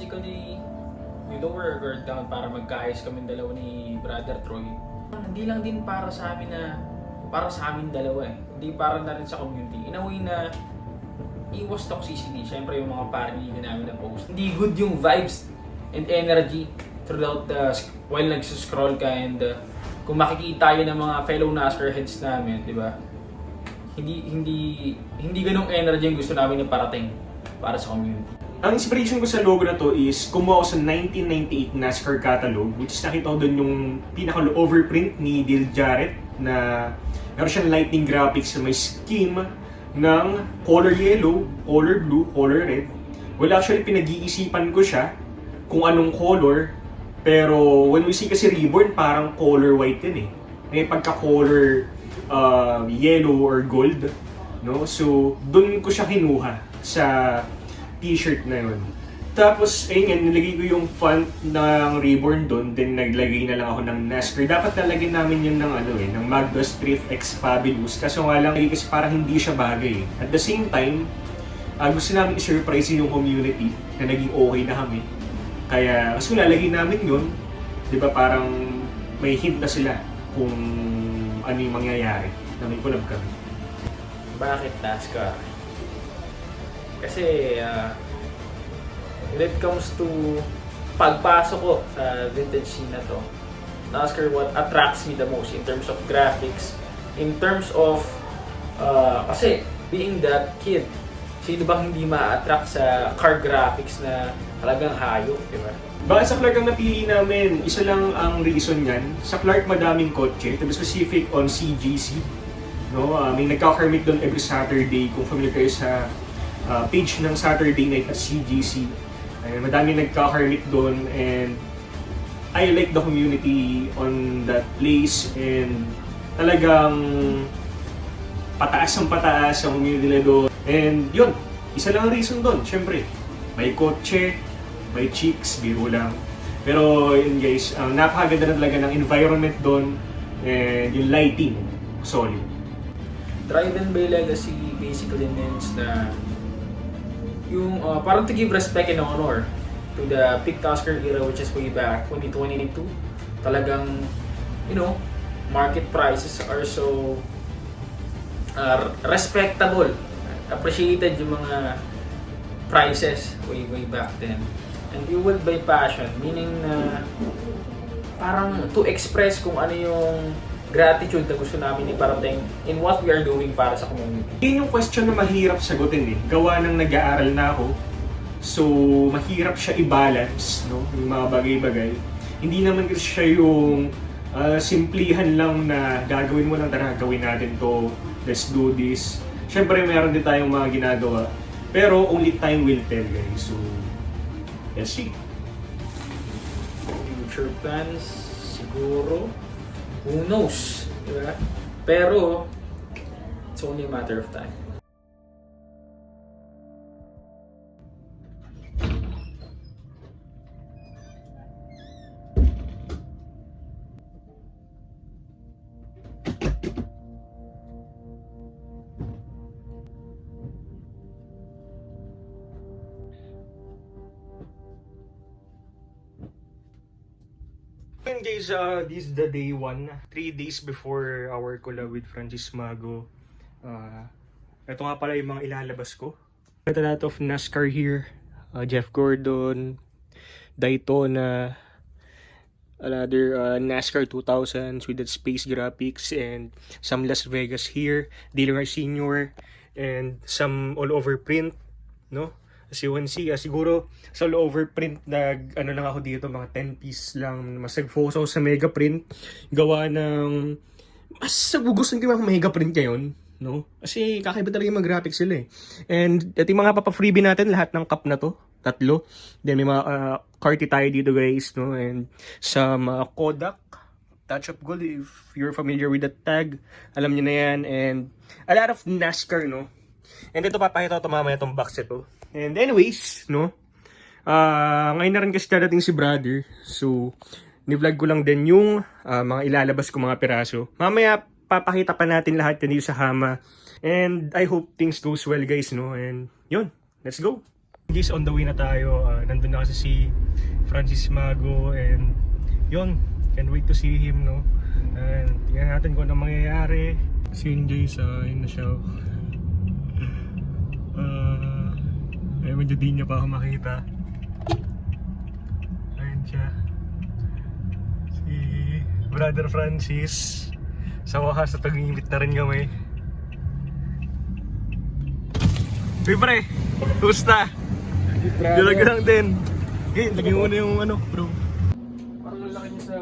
basically, we lower our guard down para magkaayos kami dalawa ni Brother Troy. Hindi lang din para sa amin dalawa eh. Hindi para na rin sa community. In a way na iwas toxicity. Siyempre yung mga parinig namin na post. Hindi good yung vibes and energy throughout while nagsuscroll ka and kung makikita yun ng mga fellow NASCAR heads namin, di ba? Hindi ganong energy yung gusto namin iparating para sa community. Ang inspiration ko sa logo na to is kumuha ko sa 1998 NASCAR catalog, which is nakita ko doon yung pinaka-overprint ni Dale Jarrett na meron siyang lightning graphics na may scheme ng color yellow, color blue, color red. Well, actually, pinag-iisipan ko siya kung anong color, pero when we see kasi Reborn, parang color white din eh. May pagka-color yellow or gold, no? So, doon ko siya kinuha sa t-shirt na yun. Tapos, ayun nga, nilagay ko yung font ng Reborn doon, then naglagay na lang ako ng NASCAR. Dapat nalagyan namin yun ng ng Magda Street X Fabulous. Kaso nga lang, kasi parang hindi siya bagay. At the same time, gusto namin i-surprise yung community na naging okay na kami. Kaya, kasi lalagay namin yun, di ba parang may hint na sila kung ano yung mangyayari na may collab kami. Bakit NASCAR? Kasi when it comes to pagpasok ko sa vintage scene na to, NASCAR what attracts me the most in terms of graphics, in terms of kasi being that kid, sino bang hindi ma-attract sa car graphics na talagang hayop, di ba? Bakit sa Clark ang napili namin? Isa lang ang reason yan. Sa Clark madaming kotse, to be specific on CGC. No? May nagka-kermit doon every Saturday. Kung familiar kayo sa page ng Saturday Night at CGC. Madaming nagka-kermit doon and I like the community on that place and talagang pataas ang community nila doon. And yun, isa lang ang reason doon. Siyempre, may kotse, may chicks, biro lang. Pero yun guys, ang napakaganda na talaga ng environment doon and yung lighting, solid. Driven by Legacy basically means na yung parang to give respect and honor to the peak NASCAR era, which is way back 2022. Talagang, market prices are so respectable. Appreciated yung mga prices way back then. And fueled by passion, meaning na parang to express kung ano yung gratitude na gusto namin iparating in what we are doing para sa community. Yun yung question na mahirap sagutin eh. Gawa ng nag-aaral na ako. So, mahirap siya i-balance, no? Yung mga bagay-bagay. Hindi naman kasi siya yung simplihan lang na gagawin mo lang, tara, gawin natin to, let's do this. Siyempre, meron din tayong mga ginagawa. Pero, only time will tell, guys. So, let's see. Future plans, siguro, who knows, diba? Pero, it's only a matter of time. And guys, this is the day 1, 3 days before our collab with Francis Mago. Ito nga pala yung mga ilalabas ko. Got a lot of NASCAR here. Jeff Gordon, Daytona, another NASCAR 2000s with that space graphics, and some Las Vegas here, Dale Earnhardt Sr., and some all over print, no? As you can see, siguro sa all over print lang ako dito, mga 10 piece lang. Mas nag-focus ako sa mega print. Gawa ng mas gusto ko yung mega print ngayon, no? Kasi kakaiba talaga yung mga graphics sila eh. And ito yung mga papa-freebie natin, lahat ng cup na to, 3. Then may mga carty tayo dito guys, no? And some Kodak Touch of Gold, if you're familiar with that tag, alam niyo na yan. And a lot of NASCAR, no? And ito papakita ko mamaya itong box ito. And anyways, no? Ngayon na rin kasi dadating si brother. So, ni-vlog ko lang din yung mga ilalabas ko mga piraso. Mamaya, papakita pa natin lahat yan dito sa Hama. And I hope things goes well guys, no? And yun, let's go! Guys, on the way na tayo. Nandun na kasi si Francis Mago and yun, can't wait to see him, no? And tingnan natin kung ano mangyayari. So yun guys, yun na siya. Medyo di niya pa ako makita. Ayun siya. Si Brother Francis. Sa wakas, natag-ingit na rin kami. Uy pre, kumusta? Dilag lang din. Okay, lagyan mo na yung ano, bro. Parang lalaki niya sa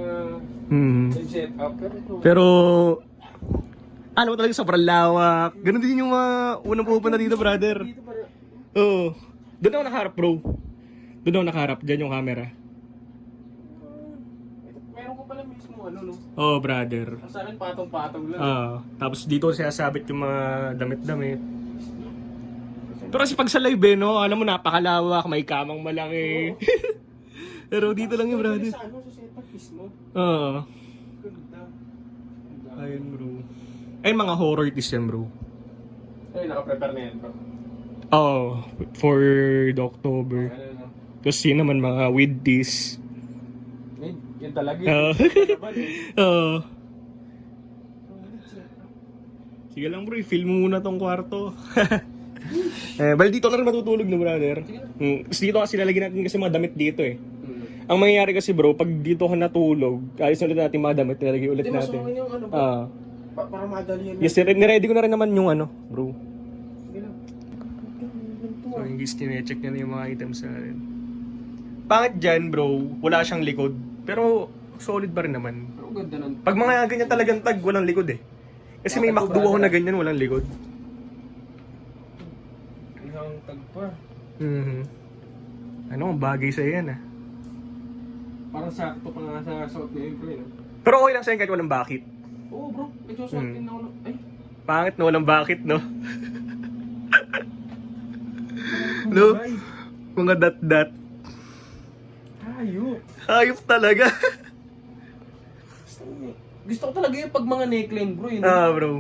setup. Pero ano talaga sobrang lawak. Ganun din yung mga unang pupunta dito, brother. Dito para... Oo. Doon ako nakaharap, bro. Doon ako nakaharap. Diyan yung camera. Meron ko pala mismo ano, no? Oo, brother. Sa akin patong-patong lang. Tapos dito siya sabit yung mga damit-damit. Pero kasi pag sa live no, alam mo napakalawak, may kamang malaki. Pero dito lang yung brother. Sa ano, sa setup mismo. Oo. Ganda. Ayun, bro. Ayun, mga horror artists yan, bro. Ay, naka-prepare na yan, bro. Oo, for the October. Ano, no? Tapos yun naman mga with this. Yan talaga. Oo. Laban, eh. Oo. Sige lang bro, i-film mo muna tong kwarto. Bali dito na rin matutulog na brother. Kasi dito kasi lalagyan natin kasi mga damit dito eh. Ang mangyayari kasi bro, pag dito ka natulog, alis ulit natin mga damit, nilalagay ulit Hindi, natin. masama yung ano, bro. Para madali yan. Yes, niready ko na rin naman yung ano, bro. Sige lang. So yung guys, tine-check niya na yung mga items natin. Pangit dyan bro, wala siyang likod. Pero solid pa rin naman. Pero ganda nun. Pag mga ganyan talagang tag, walang likod eh. Kasi may Bakit to, MacDo ako brother? na ganyan, walang likod. Isang tag pa. Ano, bagay sa'yo yan ah. Parang sakto pa nga sa suot niya yun, bro. No? Pero okay lang sa'yo kahit walang bakit. Oo, bro. Ito suot din ako. Ay. Pangit na walang bakit, no? No? Mga dat-dat. Ayun. Hayop talaga. Gusto ko talaga yung pag mga neckline, bro. Yun, Bro.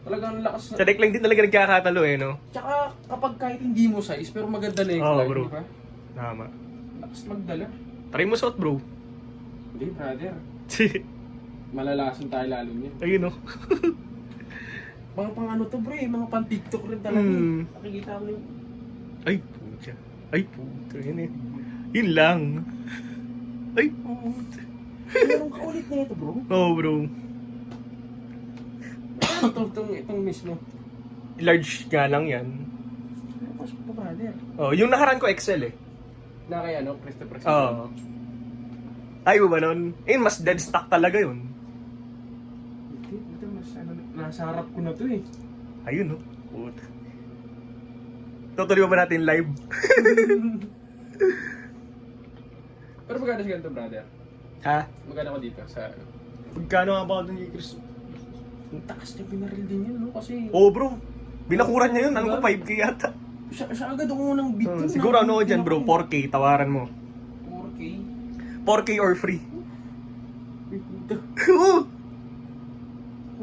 talagang lakas. Sa neckline din talaga nagkakatalo eh, no? Tsaka kapag kahit hindi mo size, pero maganda neckline, Oo, bro. di ba? Tama. Lakas magdala. Try mo suot, bro. Hindi, brother. Malalason tayo lalo niya. Ayun, no? Mga pang ano to, bro, mga pang TikTok rin talaga. Nakikita ko yung... Ay, puta. Ay, puta. Yun eh. Yun lang. Ay, puta. Meron ka ulit na ito, bro. Oo, bro. Itong mismo. Large nga lang yan. Pasok pa, brother. Oh, yung nakaraan ko XL eh. Na kaya, no? Presto. Oo. Ay, ba nun? Eh, mas dead stock talaga yun. Ito, mas ano, nasa harap ko na to eh. Ayun, no? Puta. Tutuloy ba natin live? Pero magkano sa ganito, brother? Ha? Magkano ko dito sa... Magkano nga ba doon kay Chris? Ang takas niya pinaril din yun, no? Kasi... Oo, bro. Binakuran niya yun. Ano ko, 5K yata. Siya agad ang unang beat yun. Siguro ano ko dyan, bro. 4K. Tawaran mo. 4K? 4K or free. Uy, puta. Oo.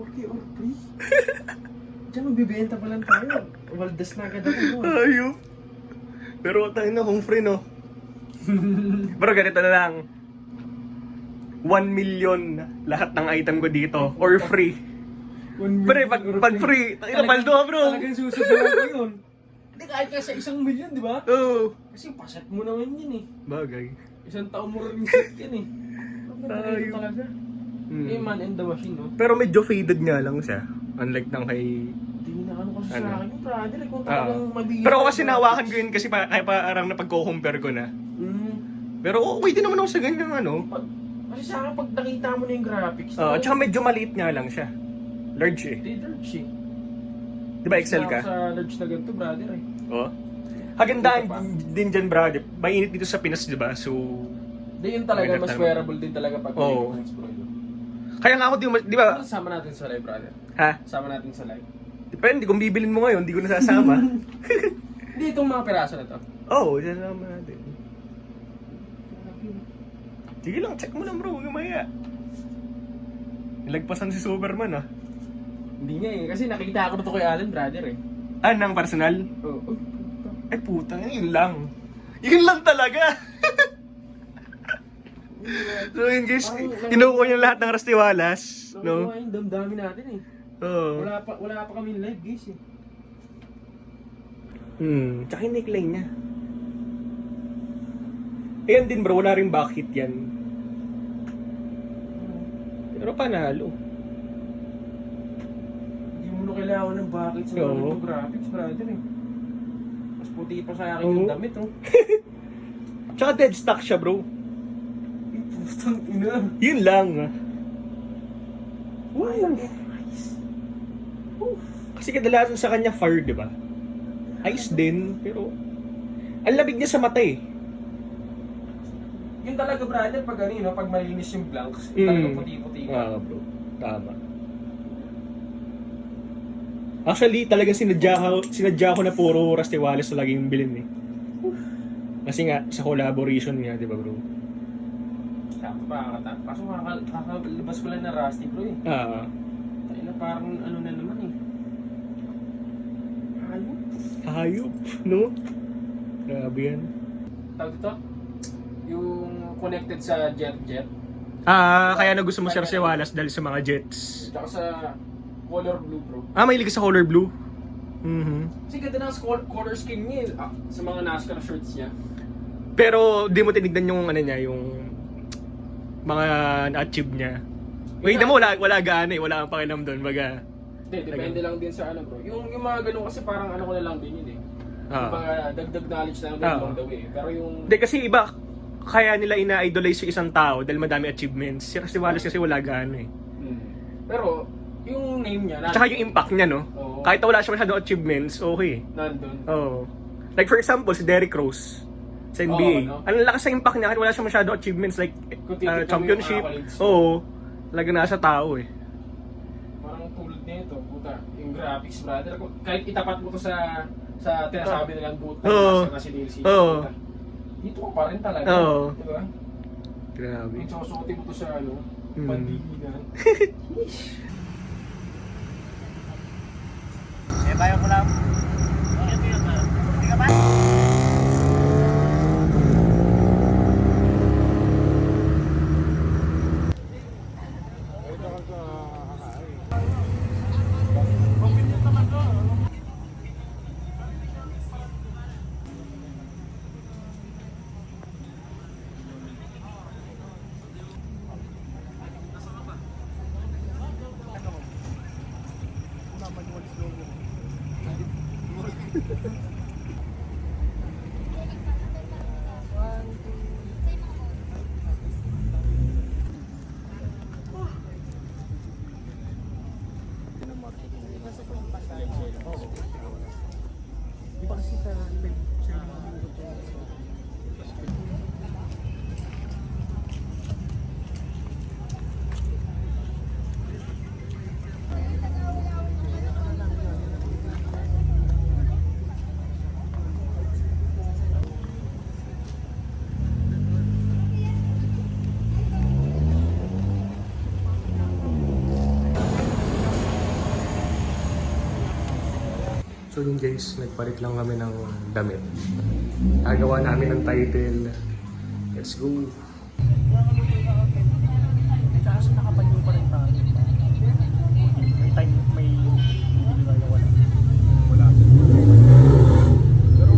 4K or free? Diyan magbibenta pa lang tayo. Waldas na agad ako, no? Ayop. Pero tayo na kung free, no? Bro, ganito na lang. 1 million lahat ng item ko dito. Or free. 1 Pre, pag free, tayo na paldo ka, bro. Talagang susunod ko yun. Hindi, kahit ka sa 1 million, di ba? Oo. Kasi paset mo naman yun eh. Bagay. Isang taon mo rin yung set yan eh. Maganda Ayun. talaga. Eh, man and the machine, no? Pero medyo faded nga lang siya. Unlike ng kay... Hindi na ano kasi Ano? sa akin yung brother eh. Kung talagang mabigyan. Pero ako kasi nawakan ko yun kasi kaya parang napag-compare ko na. Pero okay din naman ako sa ganyan ano. Kasi sa akin, pag nakita mo na yung graphics, At saka medyo maliit nga lang siya. Large eh. Hindi, large eh. Di ba Excel ka? Sa large na ganito, brother eh. Oo. Hagandaan din dyan, brother. Mainit dito sa Pinas, di ba? So... Hindi, yun talaga, Maganda mas talaga. wearable din talaga pag Oo. may bro. Kaya nga ako, di ba? Sama natin sa live, brother. Ha? Sama natin sa live. Depende, kung bibilin mo ngayon, di ko nasasama. Hindi, itong mga piraso na to. Oo, sasama natin. Sige lang, check mo lang bro, huwag maya. Nilagpasan si Superman ah. Hindi nga eh, kasi nakita ko na to kay Alan, brother eh. Ah, ng personal? Oo. Ay putang, yun lang. Yun lang talaga. So yun guys, kinukuha niya lahat ng Rastiwalas, no? Nakuha yung damdamin natin eh. Oo. Wala pa kami live guys eh. Tsaka yung neckline niya. Ayan din bro, wala rin bakit yan. Pero panalo. Hindi mo na kailangan ng bakit sa mga Oo. graphics, brother eh. Mas puti pa sa akin Oo. yung damit oh. Tsaka dead stock siya bro. Putang ina. Yun lang. Kasi kadalasan sa kanya fire, di ba? Ice din, pero ang labig niya sa mata eh. Yun talaga brother pag ano, pag malinis yung blanks, Mm. talagang puti-puti ka. Bro. Tama. Actually, talagang sinadya ko na puro Rastiwalas talaga yung bilhin eh. Kasi nga, sa collaboration nga, di ba bro? Sakto pa kakata. Kaso kakalabas ko lang na Rusty bro eh. Tayo na parang ano na naman eh. Ayun. Hayop, no? Grabe yan. Tawag dito? Yung connected sa jet. Kaya na gusto mo si Rastiwalas dahil sa mga jets. Tsaka sa color blue bro. Mahilig ka sa color blue? Kasi ganda ng color scheme niya eh, sa mga NASCAR shirts niya. Pero di mo tinignan yung ano niya, yung mga na-achieve niya. Wait, mo wala gaano eh, wala kang pakialam doon, baga. Hindi, depende lang din sa ano bro. Yung mga ganun kasi parang ano ko na lang din yun eh. Yung mga dagdag knowledge na lang din along the way. Pero yung... Hindi kasi iba, kaya nila ina-idolize yung isang tao dahil madami achievements. Si Rastiwalas kasi wala gaano eh. Pero, yung name niya, Tsaka yung impact niya, no? Oo. Kahit wala siya masyadong achievements, okay. Nandun. Oo. Like for example, si Derrick Rose sa NBA. Oo, no? Ang lakas sa impact niya kahit wala siya masyadong achievements like Kung titignan mo championship. yung accolades. Oo. Talaga nasa tao eh. Parang tulad nito, puta. Yung graphics, brother. Kahit itapat mo to sa tinasabi nilang boot Oo. na si DLC. Oo. Dito ko pa rin talaga. Oo. Diba? Grabe. Yung susuotin mo to sa ano, Mm. pandiginan. Tayo ko lang. Hindi ka ba? So yun guys, nagpalit lang kami ng damit. Nagawa namin ng title. Let's go! Kaso nakapanyo pa rin tayo. May time, may bibili tayo wala. Wala. Pero...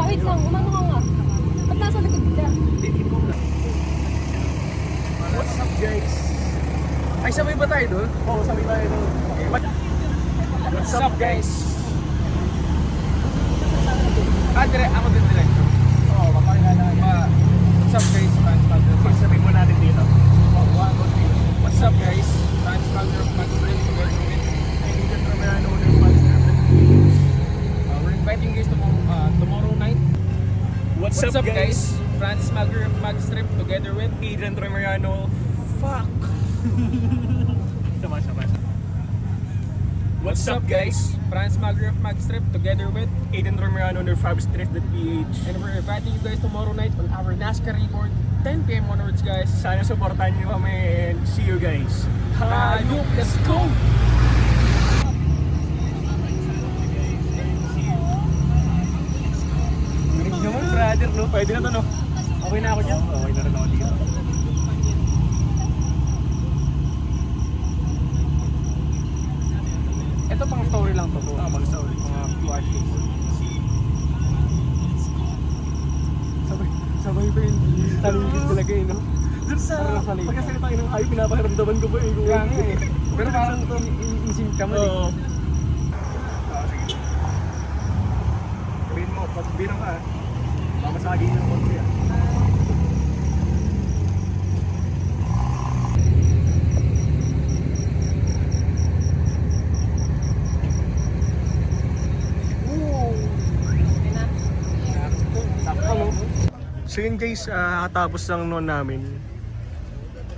Wait lang, umano ka nga. Ba't nasa likod ka? What's up guys? Ay, sabay ba tayo doon? Oo, sabay tayo doon. Okay. What's up guys? Ako din diretso. Oo, papakilala ka. What's up guys, Franz Magner of Sabihin mo natin dito. What's up guys, Franz Magner of Magstrip together with Agent Romano ng Monster. we're inviting you guys tomorrow night. What's up guys? Francis Magner of Magstrip together with Agent Romano. Fuck! Sama. What's up guys, Franz Magner of Magstrip together with Aiden Romano ng Fabstrip.ph. and we're inviting you guys tomorrow night on our NASCAR report 10 PM onwards guys. Sana supportan niyo kami and see you guys. Hayop, let's go! Galing naman brother, no? Pwede na to, no? Okay na ako dyan? Okay na rin ako dito. Ito pang story lang to bro. Pang story. Mga QR code. Sabay pa yun. Talingin talaga eh, no? Dun sa pagkasalita tayo ng ayaw, pinapakiramdaman ko ba eh. Kaya nga eh. Pero parang inisip ka mo eh. Oo. Sige. Sabihin mo, pag birang ka, mamasagin yung konti ah. So yun guys, tapos lang noon namin.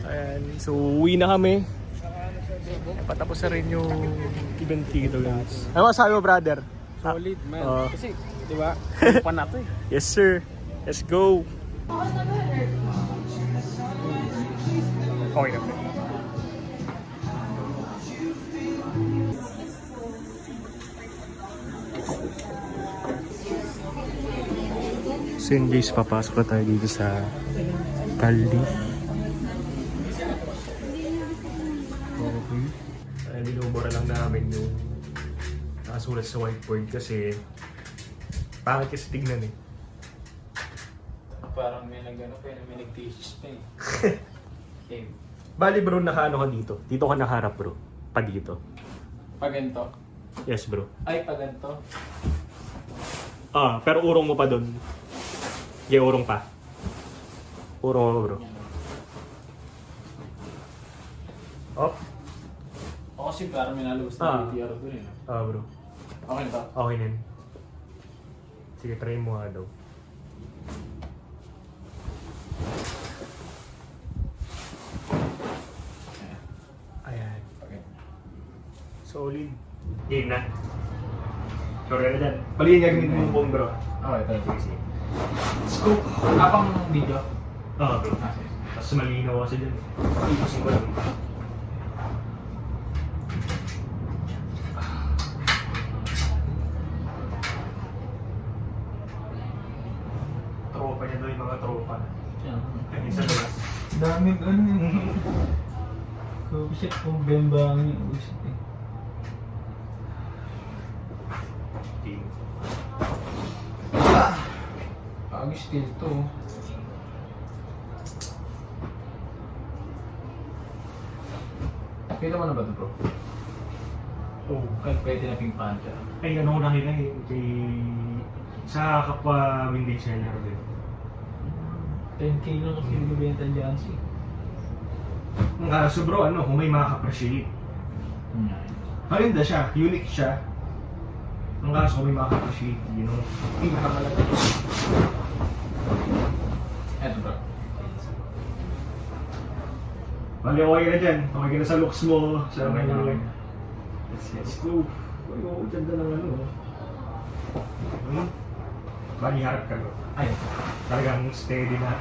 Ayan, so uwi na kami. Patapos na rin yung event dito guys. Ano masabi mo brother? Solid man. Oo. Kasi, di ba? Pa na to eh. Yes sir, let's go! Okay na. So yun guys, papasok na tayo dito sa Caldi. Okay. Binubura lang namin yung nakasulat sa whiteboard kasi pangit kasi tignan eh. Parang may nag-ano pa yun, may nag-thesis pa eh. Okay. Bali bro, nakaano ka dito? Dito ka nakaharap bro. Pa dito. Pag ganito. Yes bro. Ay, pag ganito. Pero urong mo pa doon. Yeah, urong pa. Urong mo bro. Up. O kasi parang may nalabas na BTR doon eh. Bro. Okay na to? Okay na yun. Sige, try mo nga daw. Ayan. Okay. Solid. Game na. Sorry na dyan. Bali yung gagamitin mo phone bro. Okay, ito. Sige. Scoop. Kapang video. Okay. Sige. Tapos malinaw kasi dyan. Ipusin ko lang. Tropa niya doon yung mga tropa. Kaya sa labas. Daming ano yun. Coffee shop kung bembang yung usip eh. Team. Agis still to. Kita mo na ba ito bro? Oh. Kahit pwede na ping panta. Ay, ano ko nakita eh. Kay... Sa kapwa windy seller din. 10k lang kasi binibenta dyan si. Ang kaso bro, ano, kung may makaka-appreciate. Maganda siya, unique siya. Ang kaso kung may makaka-appreciate, you know. Pinakamalaki. Eto bro. Bali, okay na dyan. Okay ka na sa looks mo. Sa mga... Let's go. Uy, oh, ganda ng ano. Bali, harap ka bro. Ay. Talagang steady na.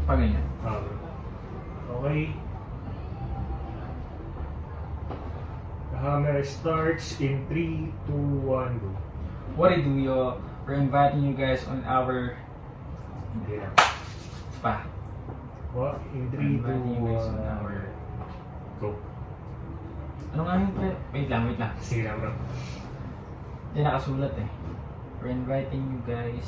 Pag ganyan. Okay. The hammer starts in 3, 2, 1, go. What I do yo, we're inviting you guys on our Hindi na. spa. What? In 3, 2, Inviting you guys on 1, our... go. Ano nga yun pre? Wait lang. Sige lang bro. Hindi nakasulat eh. We're inviting you guys.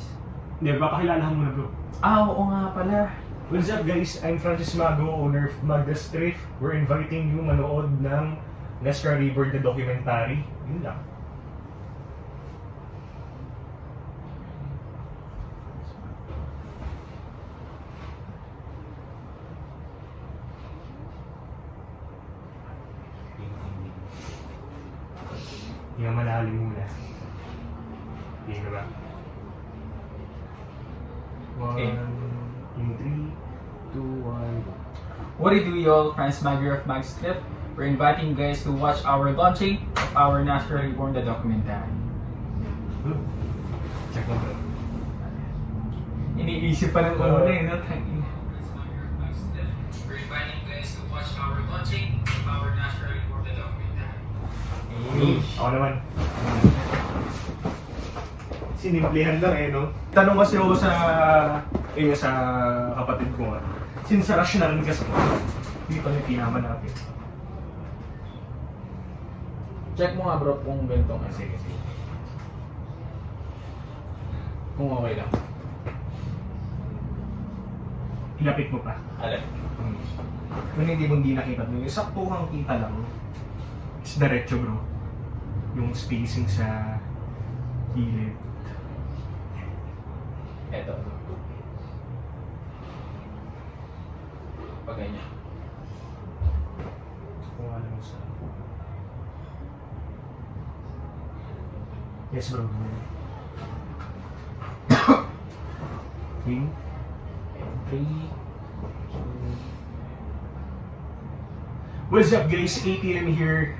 Hindi, baka kilalahan mo na bro. Oo nga pala. What's up guys? I'm Francis Mago, owner of Magda's Thrift. We're inviting you manood ng NASCAR River the documentary. Yun lang. Yung malalim muna. Hindi na ba? Okay. 1, 3, 2, 1. What do you do, y'all? Franz Magyar of Mag's Clip. We're inviting you guys to watch our launching of our Naturally Born the documentary. Check mo bro. Iniisip pa ng una eh, no? We're inviting you guys to watch our launching of our Naturally Born the documentary. Ako naman. Sinimplihan lang eh, no? Tanong kasi ako sa kapatid ko nga. Since rush na rin kasi hindi pa pinama natin. Check mo nga bro kung ganito nga. Sige. Kung okay lang. Ilapit mo pa. Alin? Kung hindi mo hindi nakita doon, yung saktuhang kita lang is diretso bro. Yung spacing sa gilid. Eto. Pag ganyan. Kung ano sa... Yes bro. Wing. 3. What's up guys? 8 PM here.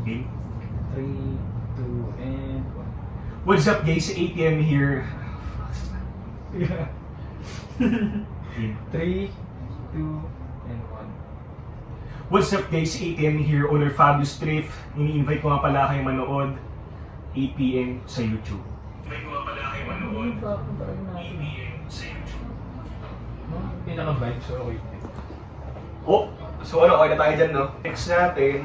Okay. 3, 2, and 1. What's up guys? 8 PM here. Yeah. 3, 2, and 1. What's up guys? 8 AM here. Owner Fabio's Thrift. Ini-invite ko nga pala kayo manood 8 PM sa YouTube. Invite ko nga pala kayo manood 8 PM sa YouTube. Pinaka-vibe so okay. Oh, so ano, okay na tayo dyan, no? Next natin.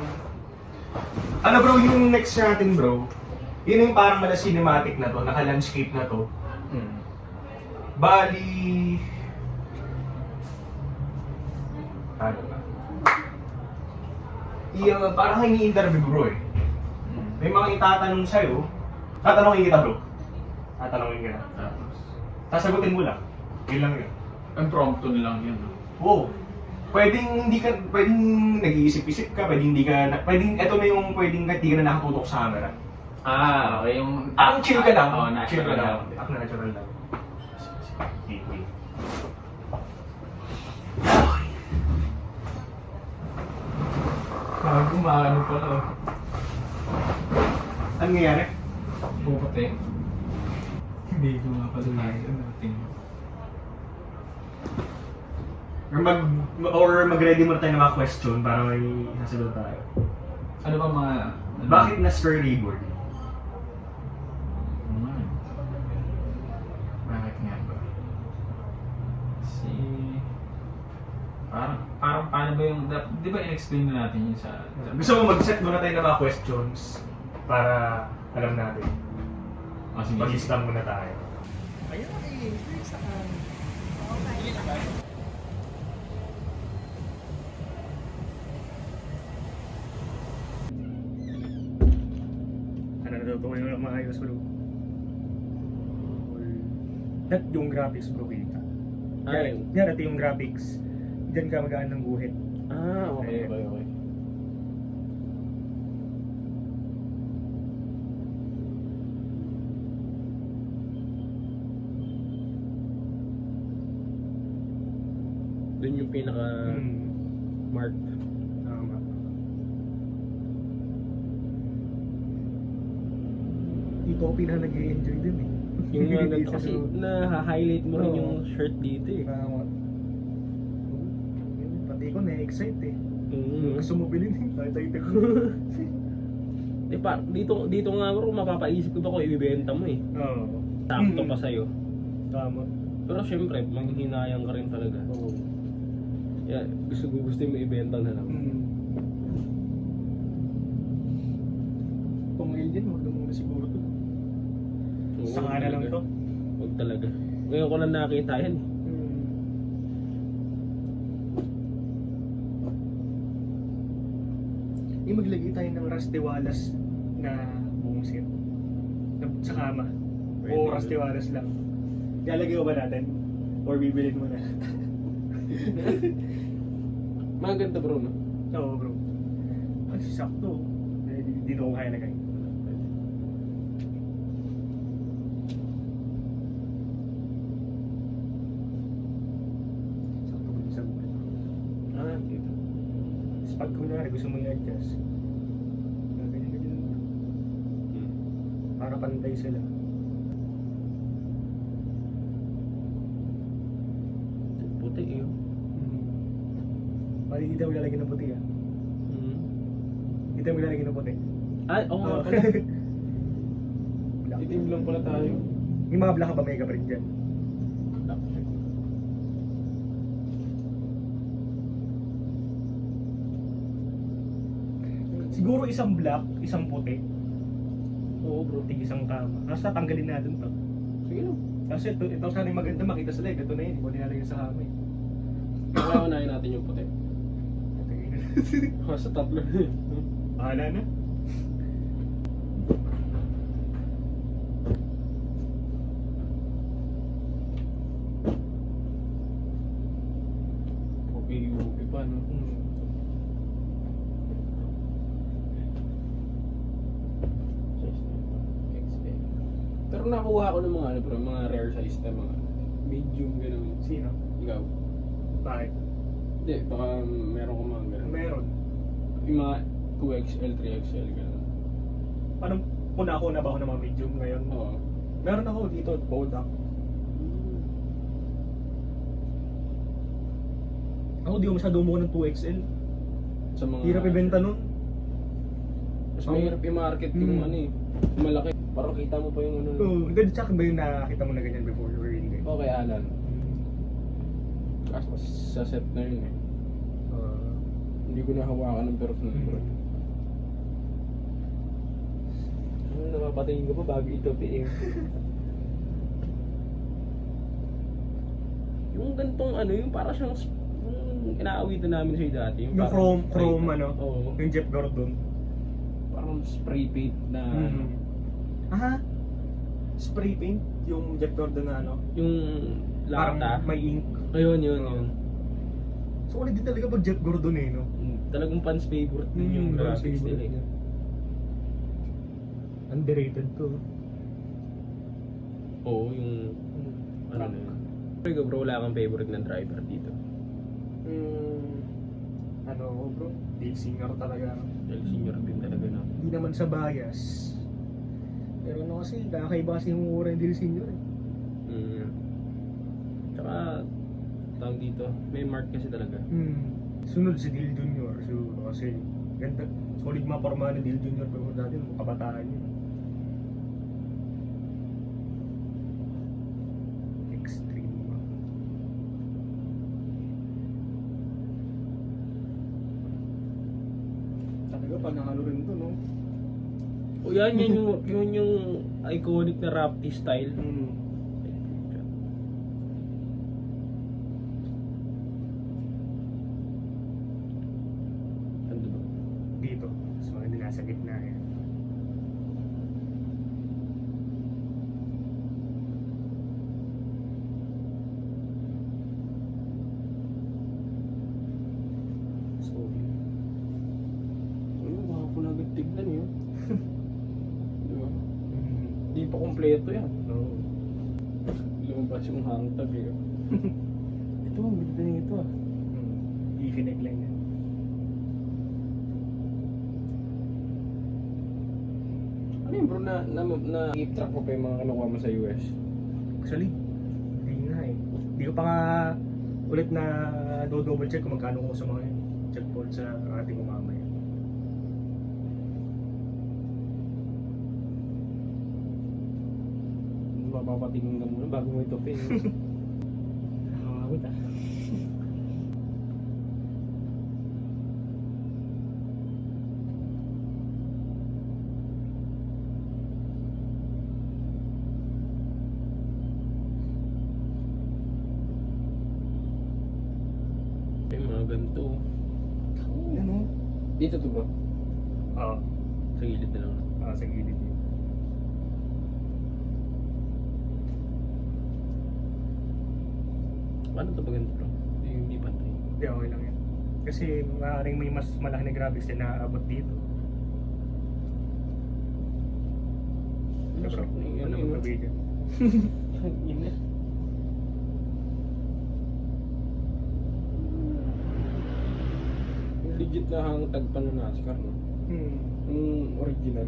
Ano bro, yung next natin bro, yun yung parang mala cinematic na to, naka-landscape na to. Bali... Ano ba? Parang kayo ni-interview bro eh. May mga itatanong sa'yo. Tatanungin kita bro. Tatanungin kita. Sasagutin mo lang. Yun lang yun. Impromptu na lang yun. Wow. Pwedeng nag-iisip-isip ka, pwedeng hindi ka, pwedeng, eto na yung pwedeng hindi ka na nakatutok sa camera. Okay yung... Ang chill ka lang. Oo, chill ka lang. lang. Ako natural lang. Okay. Gumano pa ka. Ano nangyayari? Puputi. Hindi ko nga pala natin. Or mag-ready muna tayo ng mga question para may sasagot tayo. Ano ba mga... Bakit na-spur labor? Bakit nga ba? Parang paano ba yung... Di ba in-explain na natin yun sa... Gusto mo mag-set muna tayo ng mga questions para alam natin. Sige. Mag-istam muna tayo. Ano natutuwa yung maayos bro? That yung graphics bro kita. Yan ito yung graphics. Diyan ka magaan ng guhit. Okay. Doon yung pinaka-mark. Tama. Dito ako nag-i-enjoy din eh. Yung mga ganito kasi na-highlight mo rin Oo. yung shirt dito eh. Tama. Pati ko na-excite eh. Mm. Gusto mo bilhin eh. Tayo-tayo ko. Dito nga bro, mapapaisip ko ba kung ibibenta mo eh. Oo. Sakto pa sa'yo. Tama. Pero syempre, manghihinayang ka rin talaga. Oo. Yeah, gusto mo ibenta na lang. Kung ngayon din, huwag muna siguro to. Oo, Saka na lang talaga. to. Huwag talaga. Ngayon ko lang nakita yan eh. Maglagay tayo ng Rusty Wallace na buong set. Sa kama. Pwede O yun. Rusty Wallace lang. Ilalagay ko ba natin? Or bibilin mo na? Maganda bro no? Oo bro. Ay, sakto. Dito ko kaya lagay. Sakto ko sa buhay. Dito. Tapos pag kunwari gusto mo i-adjust, ganyan. Para pantay sila. Puti yun. Pali dito mo lalagyan ng puti ah. Dito mo lalagyan ng puti. Ay, oo nga pala. Itim lang pala tayo. Yung mga black ka ba may kapatid dyan? Siguro isang black, isang puti. Oo bro. Tig isang kama. Tapos tatanggalin natin to. Sige lang. Kasi ito sana yung maganda makita sa leg. Ito na yun, hindi ko nilalagyan sa kama eh. Kaya unahin natin yung puti. Sa tatlo na yun. Bahala na. Okay pa, no? XL. Pero nakuha ko ng mga ano bro, mga rare size na mga medium gano'n. Sino? Ikaw? Bakit? Hindi, baka meron ko mga gano'n. Meron. Yung mga 2XL, 3XL gano'n. Paano kuna-kuna ba ako ng mga medium ngayon? Oo. Meron ako dito, Kodak. Ako di ko masyado umuha ng 2XL. Sa mga... Hirap ibenta nun. Mas mahirap i-market yung ano eh. Yung malaki. Parang kita mo pa yung ano. Hindi, sa akin ba yung nakakita mo na ganyan before or hindi? Okay, Alan. Kaso sa set na yun eh. Hindi ko nahawakan ng personal bro. Ano, napapatingin ko pa bago ito PM. Yung gantong ano, yung para siyang yung inaawitan namin sa'yo dati. Yung parang chrome ano? Oo. Yung Jeff Gordon. Parang spray paint na ano. Aha? Spray paint? Yung Jeff Gordon na ano? Yung Parang lata. may ink. Ayun, yun, yun. So ulit din talaga pag Jeff Gordon eh, no? Talagang fans favorite din yung graphics nila. Underrated to. Oo, yung ano na yun. Ikaw bro, wala kang favorite na driver dito. Ano bro? Dale Singer talaga. Dahil senior din talaga na. Hindi naman sa bias. Pero ano kasi, kakaiba kasi yung mura yung Dale Singer eh. Tsaka, tawag dito, may mark kasi talaga. Sunod si Dale Jr. siguro kasi ganda. Solid mga porma ni Dale Jr. pero dati nung kabataan yun. Extreme. Talaga panalo rin to, no? O yan, yun yung iconic na Rapti style. Ano ba? Dito. So, hindi nasa gitna yan. Solid. Ano, baka po nagad tignan yun. Diba? Di pa kompleto yan. Oo. Lumabas yung hangtag eh. Ito, ang ganda nito ah. I-connect lang yan. Ano yun bro, na keep track ko pa yung mga kinukuha mo sa US? Actually, hindi nga eh. Hindi ko pa nga ulit na double check kung magkano ko sa mga checkpoint sa ating umamay. Mapapatingin ka muna bago mo ito pin. Nakakawit ah. Yung mga ganito. Ano? Dito to bro. Oo. Sa gilid na lang. Sa gilid yun. Paano ito ba ganito bro? Hindi pantay. Hindi, okay lang yan. Kasi maaaring may mas malaki na graphics na naaabot dito. Masarap na yung ano Ano yun. ba video? Yun na. Yung legit na hang tagpan na NASCAR, no? Yung original.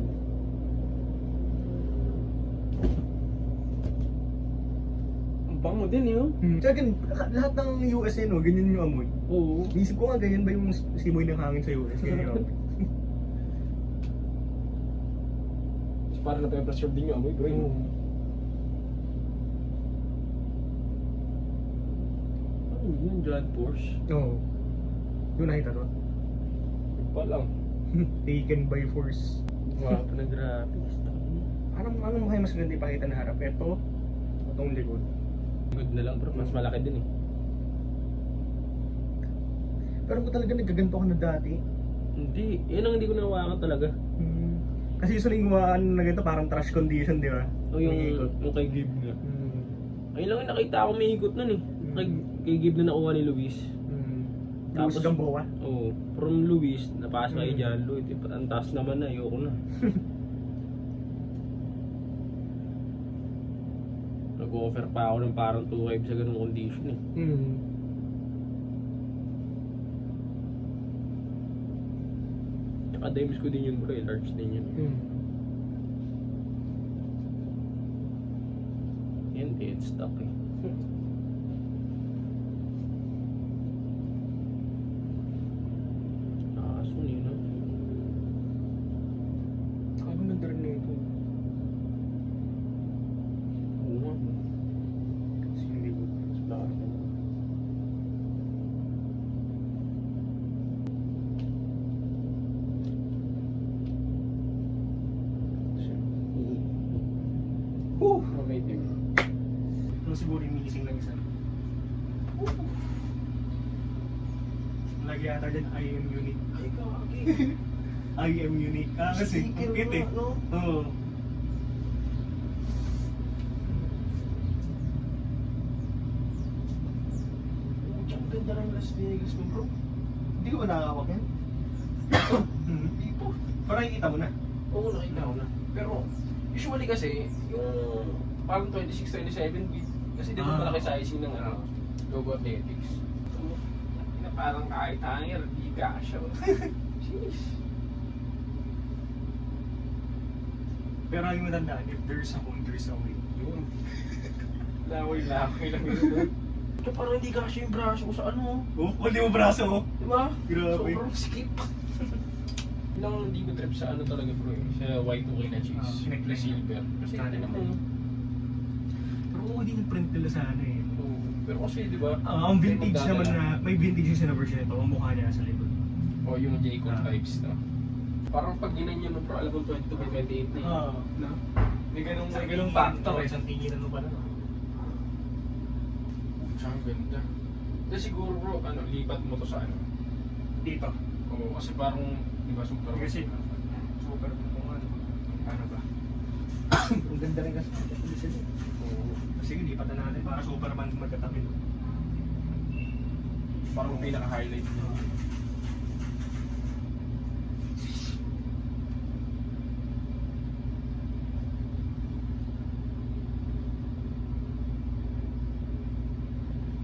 Ang bango din yun. Tsaka lahat ng USA no, ganyan yung amoy. Oo. Isip ko nga ganyan ba yung simoy ng hangin sa US? Ganyan yung amoy. Tapos parang nape-preserve din yung amoy, bro. Ano yun? John Porsche? Oo. Doon nakita to. Yun pa lang. Taken by force. Wapo na graphics. Anong mas maganda ipakita na harap? Ito, itong likod. Good na lang, bro. Mas malaki din eh. Pero kung talaga nagaganto ka na dati, Hindi. Yan ang hindi ko nawakan talaga. kasi usually yung gumawa na ganito parang trash condition, di ba? O yung, May ikot. yung kay Gib nga. Ayun lang yung nakita ako may ikot nun eh. Kay Gib na nakuha ni Luis. Tapos Gamboa. Oo. From Luis, napasa kay John Lloyd. Ang taas naman na, ayoko na. Nag-offer pa ako ng parang 2.5 sa ganung condition eh. Tsaka dimes ko din yun bro eh, large din yun. Yan, dead stock eh. Aso yun no? Ano na rin na ito? Oo nga. Kasi hindi ko. Lahat na. May team. Ano siguro yung missing lang isa? Lagi ata dyan IM unit. Ay, kaki. IM unit. Kasi ang cute eh. Oo. Ang ganda ng Las Vegas mo bro. Hindi ko ba nakakawak yan? Hindi po. Parang nakikita mo na. Oo, nakita ko na. Pero, usually kasi, yung parang 26-27 bit, kasi di ba malaki sizing ng ano, Logo Athletics. So, na parang kahit hanger, di kasha. Jeez. Pero yung matandaan, if there's a home, there's a way. Yun. Laway-laway lang yun. So, parang hindi kasha yung braso ko sa ano. Oh, hindi mo braso mo. Di ba? Grabe. Sobrang skip. Lang hindi ko trip sa ano talaga bro eh. Sa Y2K na cheese. Na silver. Kasi hindi naman. Pero kung hindi nag-print nila sa ano eh. Oo. Pero kasi di ba? Ang vintage may naman magdadala. na, may vintage yung sa version ito, ang mukha niya sa likod. O yung J-Con vibes na. Parang pag ginanyan mo bro, alam mo 22 by 28 na yun. Na? May ganung Ganung factor eh. Isang tingin na pala. Ang ganda. Kasi siguro bro, ano, lipat mo to sa ano. Dito. Oo, kasi parang, di ba, super. Kasi, super kung ano ba. Ang ganda rin kasi. Oo. Kasi lipat na natin para Superman magkatabi. Parang pinaka-highlight niya.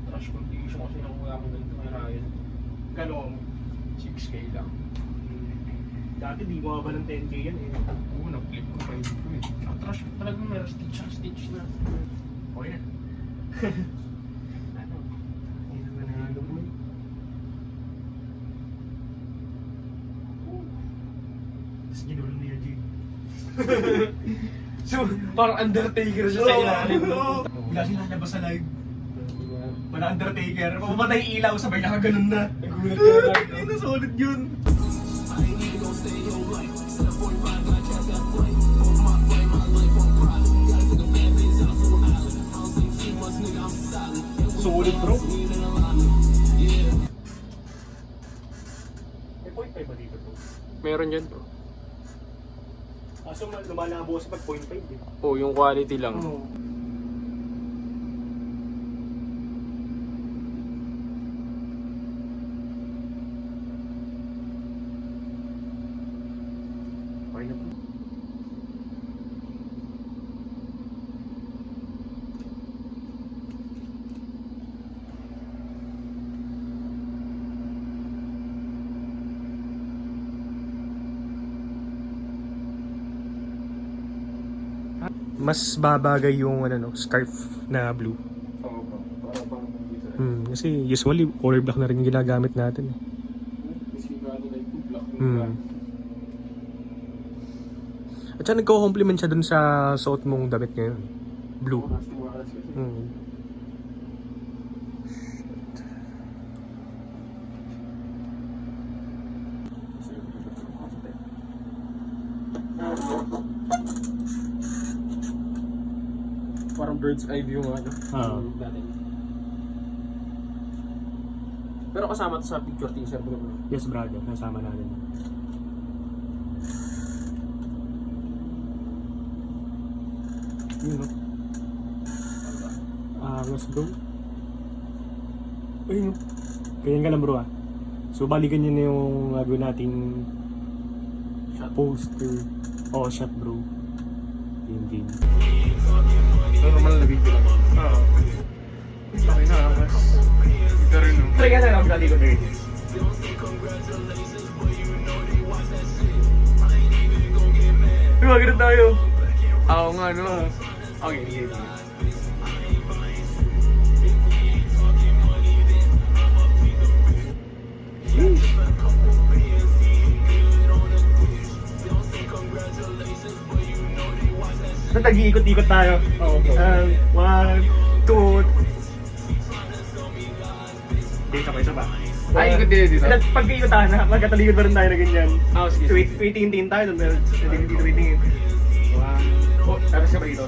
Trash condition kasi nakuha ko ganito kay Ryan. Gano'n. 6K lang. Dati di mo ba ng 10K yan eh. Oo, nag-flip ko pa yun. Ang trash talagang meron stitch na. Okay na. Ano? Hindi naman na ano mo. Tapos ginulong niya G. So, parang Undertaker siya sa ilalim. Wala sila labas sa live. Wala Undertaker. Mapamatay yung ilaw, sabay nakaganon na. Nagulat ka na lang. Ay, nasolid yun. Solid bro. May point 5 ba dito bro? Meron yan bro. Kaso lumalabo sa pag point 5 eh. Oh, yung quality lang. Oo. Mas babagay yung ano, no, scarf na blue. Oo bro. Parang dito. Kasi usually color black na rin yung ginagamit natin. Sigurado na yung black. At saka nagko-compliment siya dun sa suot mong damit ngayon. Blue. Hmm. Parang bird's eye view nga. Dati. Pero kasama to sa picture teaser bro. Yes, brother. Nasama natin. Yun, no? Let's go. Ayun, no? Ganyan ka lang, bro, ah. So, balikan yun yung gagawin nating poster. Oh, shot, bro. Game. Normal na video lang. Oo. Okay na, mas... Ito rin, no? Try ka na lang dali ko rin. Maganda tayo. Oo nga no. Okay, sige. Tag-iikot-ikot tayo. Oo bro. 1, 2... Dito ko, isa ba? Ay, ikot din dito. Pag-iikot tayo na, magkatalikod pa rin tayo na ganyan. Ah, sige. Waiting tayo doon, pero dito waiting. Oh, tapos ka ba dito?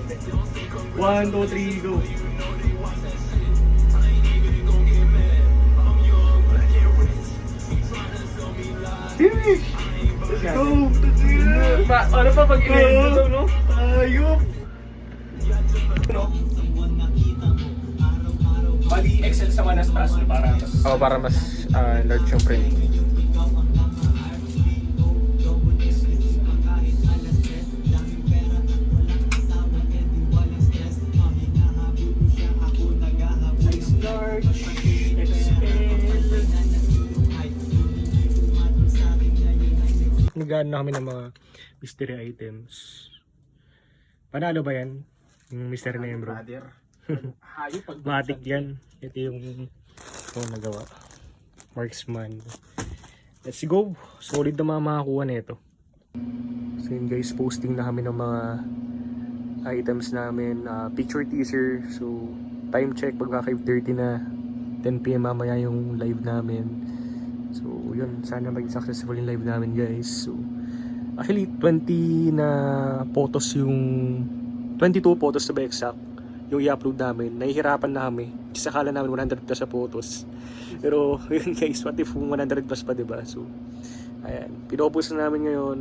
1, 2, 3, go. Finish! Let's go! Ano pa pag i-end no? Ayop! Bali Excel sa manas taas para mas... Oh, para mas large yung print. Nag-ano na kami ng mga mystery items. Panalo ba yan? Yung mystery na yun, bro? Hayo pag Matik yan. Ito yung nagawa. Marksman. Let's go. Solid na mga makakuha na ito. So yun guys, posting na kami ng mga items namin. Picture teaser. So time check pagka 5:30 na. 10 PM mamaya yung live namin. So yun, sana maging successful yung live namin guys. So actually 20 na photos yung 22 photos to be exact yung i-upload namin. Nahihirapan na kami kasi akala namin 100 plus sa photos, pero yun guys, what if 100 plus pa, diba? So ayan, pinopose na namin ngayon.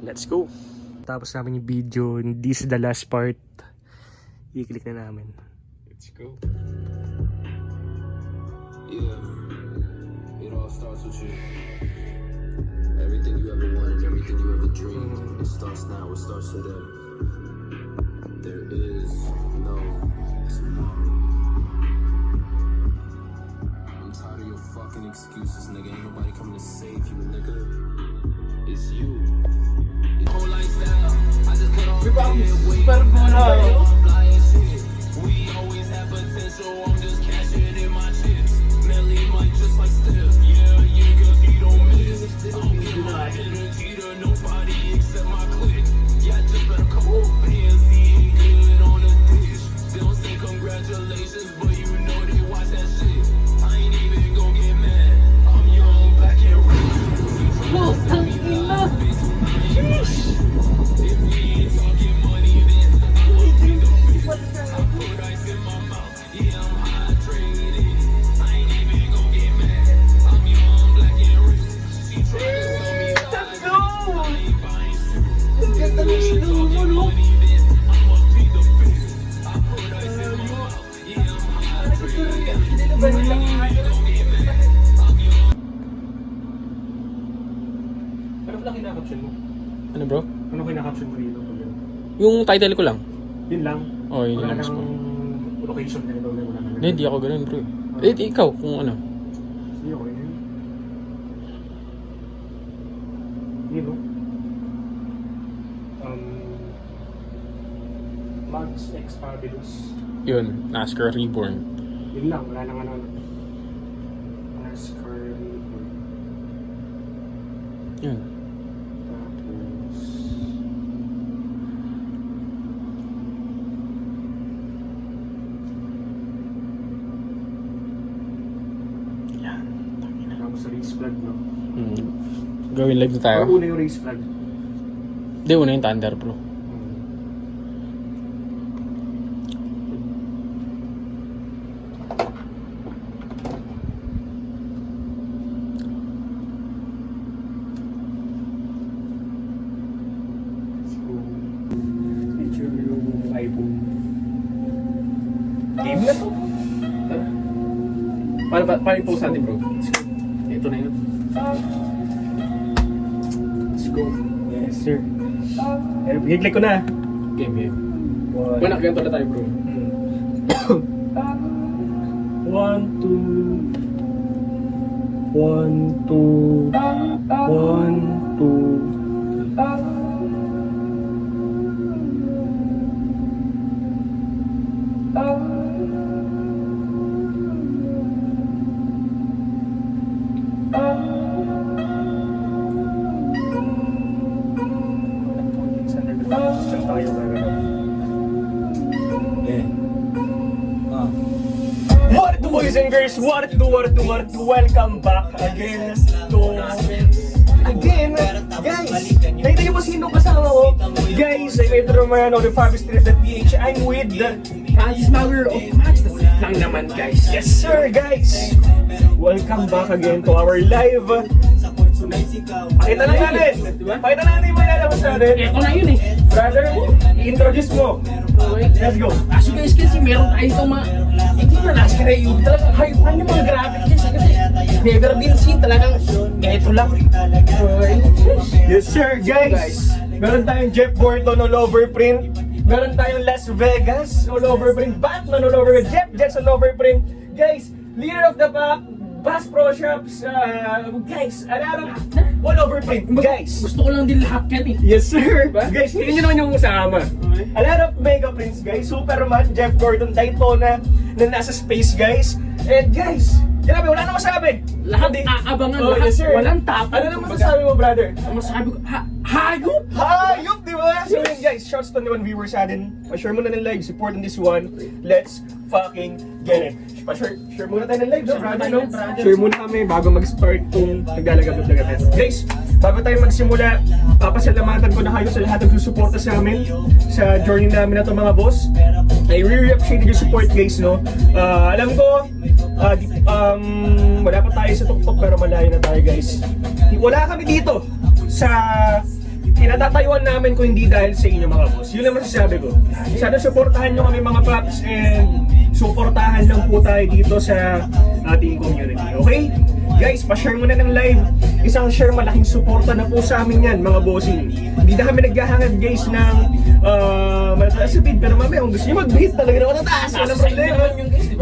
Let's go. Tapos namin yung video. This is the last part. I-click na namin. Let's go. Yeah, it all starts with you. Everything you ever wanted, everything you ever dreamed, it starts now, it starts today. There is no tomorrow. I'm tired of your fucking excuses, nigga. Ain't nobody coming to save you, nigga. It's you. Your whole lifestyle, I just put on Super bola. flying shit. We always have potential, I'm just cashing in my chips. Melly mic just like Steph. Yeah, cause he don't miss. I don't give my energy to nobody except my clique. Yeah, just better come on, PNC ain't good on a dish. They don't say congratulations, but you know they watch that shit. I ain't even gon' get mad. I'm young, black and rich. Wow, ang ina! Sheesh! If we ain't talking money, then I will be the bitch. I put ice in my mouth, yeah, I'm hydrated. I ain't even gon' get mad. I'm young, black and rich. She tryna tell me lies. I ain't buying shoes. Ang ganda ng ilaw mo, no? Money, then I'ma be the bitch. I put ice in my mouth, yeah, I'm hydrated. Hindi na ba nila? Ano pala kinakaption mo? Ano bro? Ano kinakaption mo dito? Yung title ko lang. Yun lang. Oh, yun Wala lang nang mismo. location na ito. Wala nang... Hindi ako ganun bro. Ikaw kung ano. Sige, okay na yun. Hindi, bro. Prince X Fabulous. Yun, NASCAR Reborn. Yun lang, wala nang ano. NASCAR Reborn. Yun. Tapos... Yan. Tapos race flag, no? Gawin live na tayo. Or una yung race flag. Hindi, una yung Thunder Bro. So, picture mo yung iPhone. Game na to. Paano yung post natin bro? Ito na yun. Let's go. Yes, sir. Higlik ko na. Game. Bueno, ganito na tayo bro. 1, 2 1, 2 1, 2 What do boys and girls? What do? Welcome back again to... Again, guys! Nakita niyo ba sino kasama ko? Guys, I'm Pedro Mariano, the Fabric.ph. I'm with the Francis Maurer of Max. Lang naman guys. Yes sir, guys! Welcome back again to our live. Pakita na natin! Pakita na natin yung mga lalabas natin. Ito na yun eh. Brother, i-introduce mo. Let's go. As you guys can see, meron tayo itong mga hindi na NASCAR eh. Yung talagang hayupan yung mga graphic guys. Kasi never been seen talagang eto lang. Yes sir, guys! Meron tayong Jeff Gordon all over print. Meron tayong Las Vegas all over print. Batman all over print. Jeff Jets all over print. Guys, leader of the pack, Bass Pro Shops, guys, all over print. Guys, Gusto ko lang din lahat yan eh. yes sir! Guys, tingnan nyo naman yung kasama. A lot of mega prints guys. Superman, Jeff Gordon, Daytona na nasa space guys. And guys, grabe, wala na masabi. Lahat aabangan, Oh, lahat yes, sir. walang tapon. Ano naman masasabi mo, brother? Ang masasabi ko, hayop! Hayop, di ba? So yun guys, shouts to 21 viewers natin. Pa-share muna ng live, support on this one. Let's fucking get it. Pa-share muna tayo ng live, no, brother, no? Share muna kami bago mag-start kung naglalagab-lagab natin. Guys, bago tayo magsimula, papasalamatan ko na kayo sa lahat ng susuporta sa amin sa journey namin na to mga boss. I really appreciate your support guys, no? Alam ko, wala pa tayo sa tuktok pero malayo na tayo guys. Wala kami dito sa kinatatayuan namin kung hindi dahil sa inyo mga boss. Yun lang masasabi ko. Sana suportahan nyo kami mga paps and suportahan lang po tayo dito sa ating community. Okay? Guys, pa-share muna ng live. Isang share, malaking suporta na po sa amin yan mga bossing. Hindi na kami naghahangad guys ng malataas sa bid. Pero mamaya kung gusto nyo mag-bid talaga na matataas. Walang problema.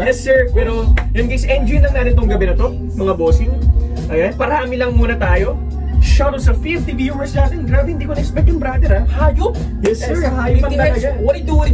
Yes sir. Pero yun guys, enjoy lang natin tong gabi na to mga bossing. Ayan, parami lang muna tayo. Shoutout sa 50 viewers natin. Grabe, hindi ko na-expect yung brother ha. Hayop! Yes sir, hayop ang talaga. What do?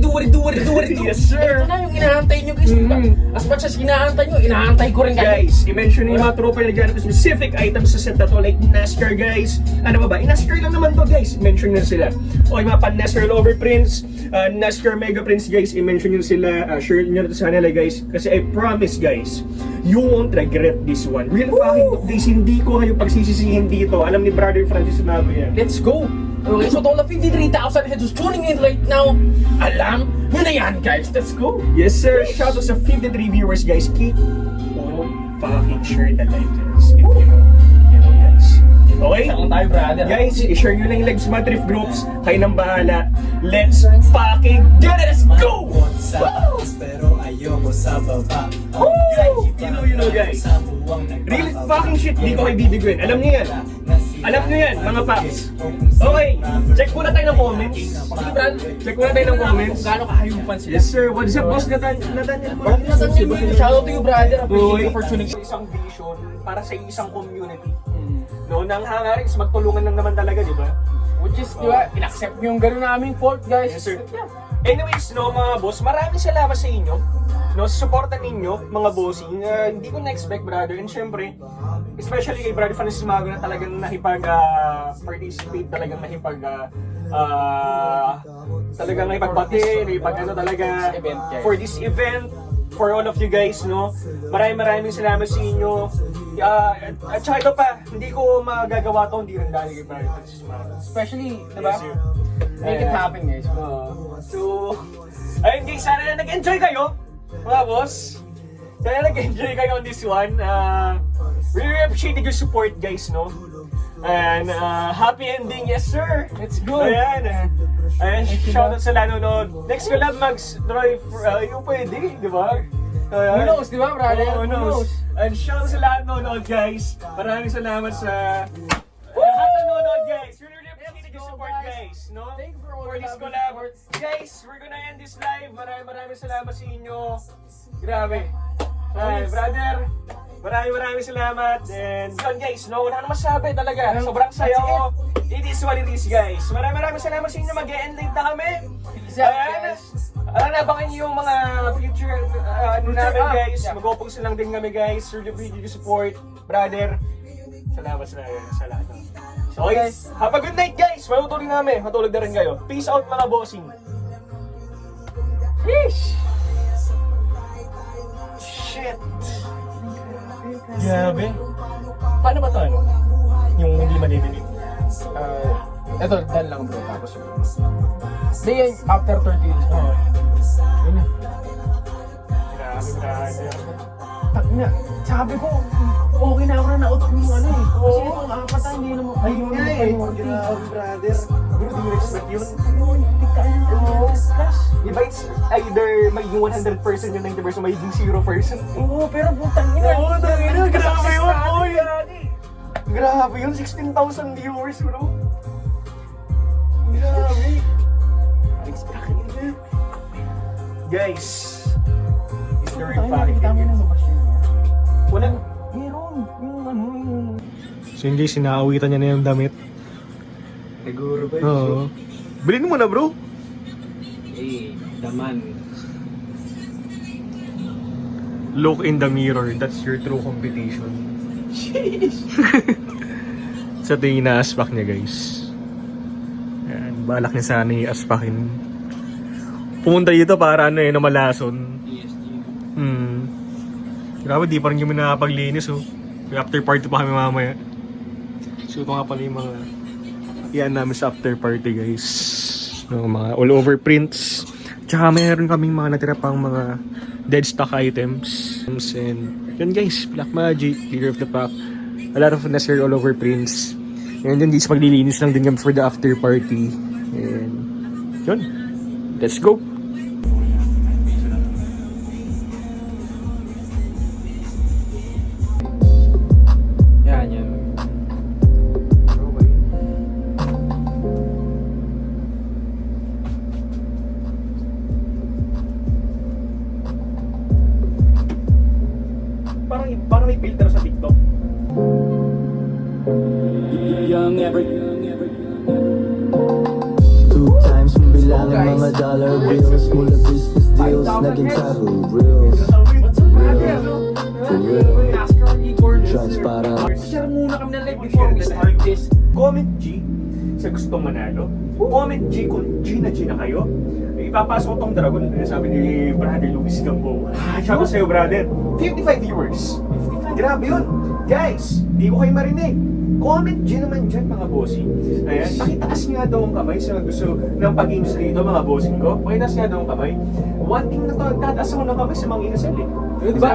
Yes sir. Ito na yung inaantay nyo guys. Diba? As much as inaantay nyo, inaantay ko rin kayo. Guys, i-mention nyo yung mga tropa na naghanap ng specific items sa set na to like NASCAR guys. Ano ba ba? NASCAR lang naman to guys. I-mention nyo sila. O yung mga pan-NASCAR over prints, NASCAR mega prints guys. I-mention nyo sila. Share nyo na to sa kanila guys. Kasi I promise guys, you won't regret this one. Real fucking good days, hindi ko kayo pagsisisihin dito. Alam ni brother Francis Mago yan. Let's go! Okay, so to all the 53,000 heads who's tuning in right now, alam nyo na yan guys. Let's go! Yes sir, shout out sa 53 viewers guys. Keep on fucking share the live guys. If you know guys. Okay? Saan tayo brother? Guys, i-share nyo lang yung live sa mga thrift groups. Kayo nang bahala. Let's fucking get it! Let's go! Pero ayoko sa baba. You know guys. Real fucking shit, di ko kayo bibiguin. Alam niyo yan. Alam niyo yan, mga paps. Okay, check muna tayo ng comments. Check muna tayo ng comments. Kung gaano kahayupan sila. Yes sir, what's up boss Nathaniel? Shout out to you brother. Appreciate you for tuning in. Isang vision para sa isang community. No, nang hangarin is magtulungan lang naman talaga, di ba? Which is, di ba, in-accept nyo yung gano'n naming fault guys. Yes sir. Anyways, no, mga boss, maraming salamat sa inyo. No, sa suporta ninyo, mga bossing. Hindi ko na-expect, brother. And syempre, especially kay Brother Francis Mago na talagang nakipag-participate, talagang talagang nakipag-bati, talaga event, guys. for this event, for all of you guys, no. Maraming salamat sa inyo. At saka ito pa, hindi ko magagawa to, hindi rin dahil kay Brother Francis Mago. Especially, diba? Yes, sir. Make it happen, guys. So, ayun guys, sana na nag-enjoy kayo, mga boss. Sana nag-enjoy kayo on this one. Really appreciate your support, guys, no? And happy ending, yes sir. Let's go. Ayan, shoutout sa nanonood. Next collab, Mags, Troy, yung pwede, di ba? Who knows, di ba, brother? Who Who knows? knows? And shoutout sa lahat nanonood, guys. Maraming salamat sa lahat nanonood, guys. Really appreciate your support, guys, no? Thank you for all For the this love and collab. support. Guys, we're gonna end this live. Maraming salamat sa inyo. Grabe. Ay, brother, maraming salamat. And yun guys, no, wala na masabi talaga. Sobrang saya ko. It is what it is, guys. Maraming salamat sa inyo. Mag-e-end late na kami. Ayan. Abangan niyo yung mga future namin, guys. Yeah. Mag-opong lang din kami, guys. Really appreciate your support, brother. Salamat sa lahat. So guys, have a good night, guys. Matutulog namin. Matulog na rin kayo. Peace out, mga bossing. Yeesh! Shit! Grabe. Paano ba ito, ano? Yung hindi madidinig. Eto, dahil lang bro, tapos yun. Hindi yan, after 30 years. Yun na. Grabe. Na, sabi ko, okay na ako na nautot yung ano eh. Kasi itong apat hindi naman. Ayun nga eh. Grabe, brother. Bro, di mo expect yun. Hindi kaya na. Diba it's either magiging 100% yung 90% magiging 0%? Oo, pero putang ina. Oo, tangina. Grabe yun, boy. Grabe yun, 16,000 viewers, bro. Grabe. Guys, it's very funny. Wala. Meron. Yung ano, yung... So hindi, sinaawitan niya na yung damit. Siguro ba Oo. Bilhin mo na, bro. Daman. Look in the mirror, that's your true competition. Sa ito yung na-aspak niya, guys. Ayan, balak niya sana i-aspakin. Pumunta dito para ano eh, namalason. Grabe, di pa rin kami nakapaglinis, oh. May after party pa kami mamaya. So ito nga pala yung mga iyan namin sa after party, guys. No, mga all over prints. Tsaka mayroon kaming mga natira pang mga dead stock items. And yun guys, Black Magic, Clear of the Pack. A lot of necessary all over prints. And yun guys, maglilinis lang din kami for the after party. And yun, let's go! Yan. Parang may filter sa TikTok. Young every Two times mong bilang ang mga dollar bills mula business deals, naging travel reels. For real, transparent. Share muna kami ng live before we start this. Comment G sa gustong manalo. Comment G kung G na kayo. Ipapasok ko tong dragon. Sabi ni Brother Luis Gambo. Sabi ko sa'yo, brother, 55 viewers. Grabe yun. Guys, di ko kayo marinig. Comment G naman dyan, mga bossing. Ayan, pakitaas nga daw ang kamay sa gusto ng pag-games dito, mga bossing ko. Pakitaas nga daw ang kamay. One thing na to, tataas ako ng kamay sa mga inasal eh. Diba?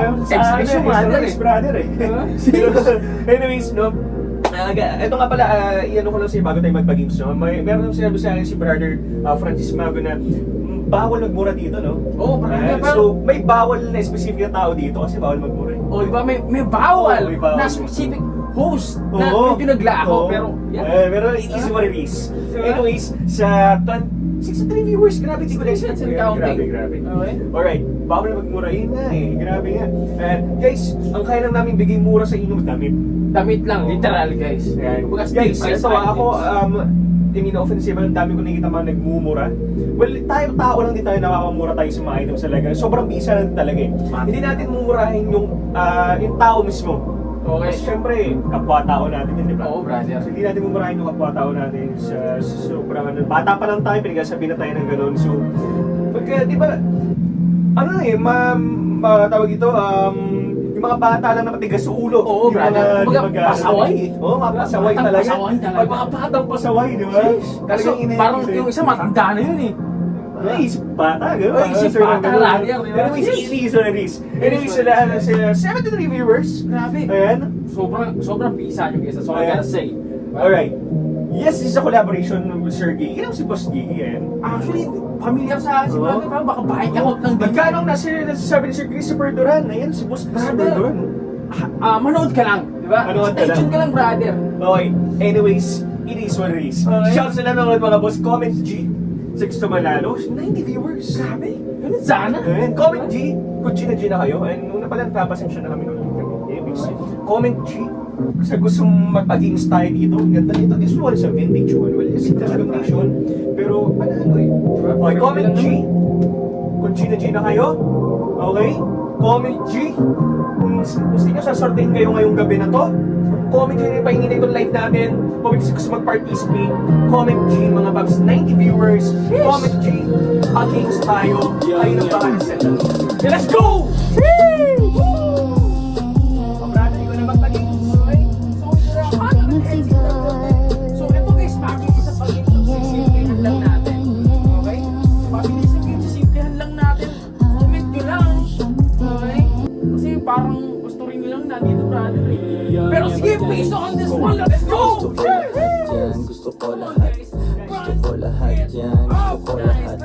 Extra brother eh. Brother eh. Anyways, no, ito nga pala, iano ko lang sa'yo bago tayo magpa-games, no? Meron sinabi sa akin si Brother Francis Mago na bawal magmura dito, no? Oo, so, may bawal na specific na tao dito kasi bawal magmura. Oh, diba? May bawal Oo, may bawal. na specific host na Oo. pinagla ako, Oo. pero Pero it is what it is. Anyways, sa 63 viewers, grabe di ko lang siya. That's counting. Grabe. Okay. Alright, bawal na magmura. Yun nga eh, grabe nga. Guys, ang kaya lang namin bigay mura sa inyo, damit. Damit lang, literal guys. Ayan. Kumbaga, Guys, staples ito ako, items. offensive. Ang dami ko nakikita mga nagmumura. Well, tao lang din tayo nakakamura tayo sa mga items talaga. Sobrang bisa lang talaga eh. Hindi natin mumurahin yung tao mismo. Okay. Kasi syempre, kapwa-tao natin yun, di ba? Oo, brother. So, hindi natin mumurahin yung kapwa-tao natin sa sobrang ano. Bata pa lang tayo, pinagsasabi na tayo ng gano'n. So, pagka, di ba, ano tawag ito, yung mga bata lang na matigas sa ulo. Oo, brother. Kumbaga, pasaway eh. Oo, mga pasaway Batang talaga. pasaway talaga. Pag mga batang pasaway, di ba? Kaso, parang yung isa matanda na yun eh. Isip bata, gano'n. Ay, isip bata, brother. Anyways, easy so na this. Anyways, sila 73 viewers. Grabe. Ayan. Sobrang bisa yung isa. So, I gotta say. Alright. Yes, this is a collaboration with Sir Gigi. Alam si Boss Gigi, ayan. Actually, familiar sa akin si brother. Parang baka bahay account lang din. Magkano ang nasasabi ni Sir Christopher Duran? Ayan, si Boss Christopher Brother. Duran. Manood ka lang, di ba? Manood ka Stay lang. tuned ka lang, brother. Okay, anyways, it is what it is. Okay. Shout sa nanonood mga boss. Comment G. 6 to Manalo. 90 viewers. Grabe. Ganun sana. Ayan, comment G. Kung G na kayo. And una pala nagpapasensya na kami noon. Comment G. Kasi gusto mong magpa-games tayo dito. Ganda nito. This one is a vintage one. Well, it's a donation. Pero, ano eh. Okay, comment G. Kung G na kayo. Okay? Comment G. Kung gusto nyo sasortein kayo ngayong gabi na to. Comment G na yung pahingin na itong live natin. Comment G gusto mag-participate. Comment G, mga paps, 90 viewers. Comment G, pa-games tayo. Ayun ang pangalan sa okay, let's go! Kabrada, ikaw na mag-games. Okay? So, ito guys, mabilis sa pag-games ng sisimplihan lang natin. Okay? So, mabilis ang games, sisimplihan lang natin. Comment nyo lang. Okay? Kasi parang gusto rin nyo lang nandito, brother. Pero sige, based on this one, let's go! Gusto ko lahat. Gusto ko lahat yan. Gusto ko lahat.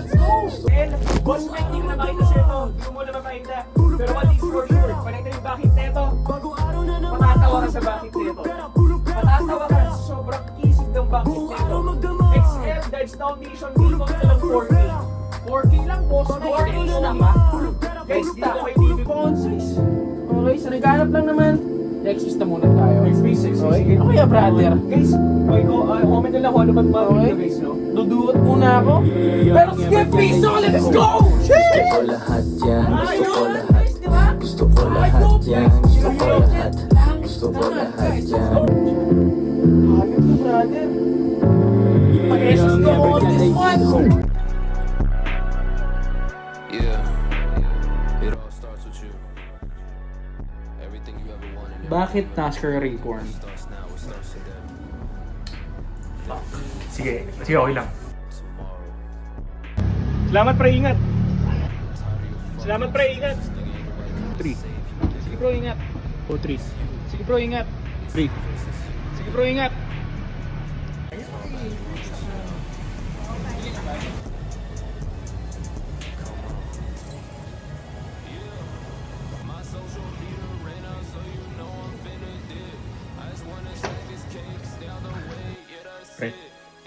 And, boss, hindi mo na makita sa ito. Hindi mo na makita. Pero what is for sure, panay na yung bakit neto. Matatawa ka sa bakit neto. Matatawa ka sa sobrang isip ng bakit neto. XL, Dives Foundation, dito ka lang 4K. 4K lang, boss. 4K lang ba? Guys, dito kay TV Consize. Okay, so naghanap lang naman. Next week na muna tayo. Next week, Okay, okay, brother. Guys, okay ko, comment na lang kung ano ba mga Okay. video guys, no? Dudurot muna ako. Pero sige, piso, let's go! Gusto ko lahat yan. Gusto ko lahat. Gusto ko lahat yan. Gusto ko lahat. Gusto ko lahat yan. Hayop na, brother. Pag-esos ko mo on this one. Yeah, it all starts with you. Everything you ever wanted. Bakit NASCAR Racorn? Starts now, it starts today. Sige, okay lang. Tomorrow. Salamat pre, ingat. Salamat pre, ingat. 3. Sige bro, ingat. O 3. Sige bro, ingat. 3. Sige bro, ingat. My social meter ran out, so you know I'm finna dip. I just wanna stack this cake, stay out the way, yeah, that's Pre. it.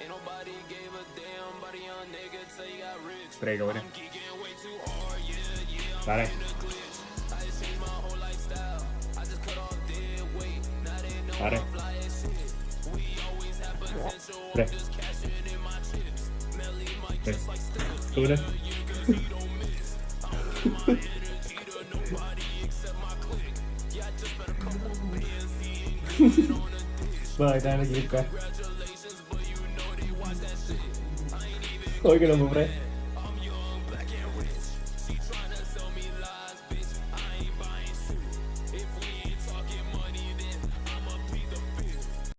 Ain't nobody gave a damn, but a young nigga till you got rich. Pre, ikaw rin. I'm geeking way too hard, yeah, I'm Pare. in a glitch. I just changed my whole lifestyle. I just cut off dead weight. Now they know Pare. I'm fly as shit. We always have potential. Pre. I'm just cashing in my chips. Melly mic Pre. just like Steph. Tulad. Bakit tayo nag-hit ka? Okay ka lang mo, pre?